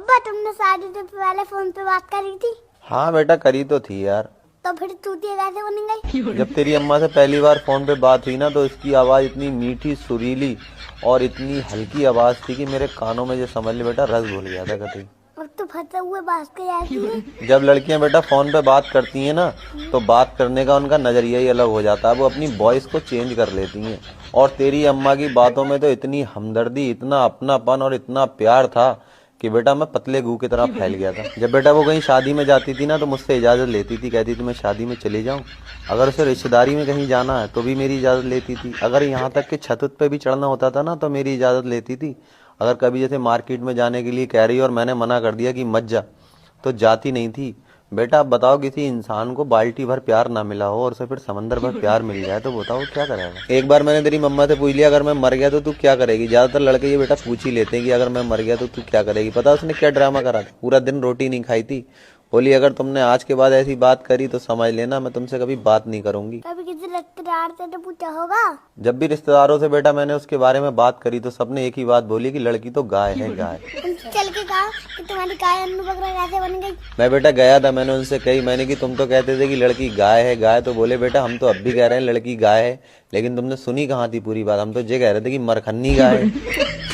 पापा तुमने शादी से पहले फोन पे बात करी थी? हाँ बेटा करी तो थी यार। तो फिर चूतिया कैसे बन गई? जब तेरी अम्मा से पहली बार फोन पे बात हुई ना तो इसकी आवाज इतनी मीठी सुरीली और इतनी हल्की आवाज थी कि मेरे कानों में जो समझ ले बेटा रस घुल गया था कभी। अब तो फंसे हुए बात के जाती है। जब लड़कियां बेटा फोन पे बात करती हैं ना तो बात करने का उनका नजरिया ही अलग हो जाता है, वो अपनी वॉइस को चेंज कर लेती हैं। और तेरी अम्मा की बातों में तो इतनी हमदर्दी, इतना अपनापन और इतना प्यार था कि बेटा मैं पतले गू की तरह फैल गया था। जब बेटा वो कहीं शादी में जाती थी ना तो मुझसे इजाजत लेती थी, कहती थी मैं शादी में चली जाऊं। अगर उसे रिश्तेदारी में कहीं जाना है तो भी मेरी इजाजत लेती थी। अगर यहाँ तक कि छत पे भी चढ़ना होता था ना तो मेरी इजाजत लेती थी। अगर कभी जैसे मार्केट में जाने के लिए कह रही और मैंने मना कर दिया कि मत जा तो जाती नहीं थी। बेटा आप बताओ किसी इंसान को बाल्टी भर प्यार ना मिला हो और उसे फिर समंदर भर प्यार मिल जाए तो बताओ क्या करेगा। एक बार मैंने तेरी मम्मा से पूछ लिया अगर मैं मर गया तो तू क्या करेगी। ज्यादातर लड़के ये बेटा पूछ ही लेते हैं कि अगर मैं मर गया तो तू क्या करेगी। पता उसने क्या ड्रामा करा था, पूरा दिन रोटी नहीं खाई थी। बोली अगर तुमने आज के बाद ऐसी बात करी तो समझ लेना मैं तुमसे कभी बात नहीं करूंगी। कभी किसी रिश्तेदार से तो पूछा होगा? जब भी रिश्तेदारों से बेटा मैंने उसके बारे में बात करी तो सबने एक ही बात बोली कि लड़की तो गाय है गाय। उनसे चल के कहा कि तुम्हारी गाय अन्नू बकरा कैसे बन गई? मैं बेटा गया था, मैंने उनसे कही, मैंने कि तुम तो कहते थे कि लड़की गाय है गाय, तो बोले बेटा हम तो अब भी कह रहे हैं लड़की गाय है, लेकिन तुमने सुनी कहाँ थी पूरी बात। हम तो ये कह रहे थे कि मरखन्नी गाय है।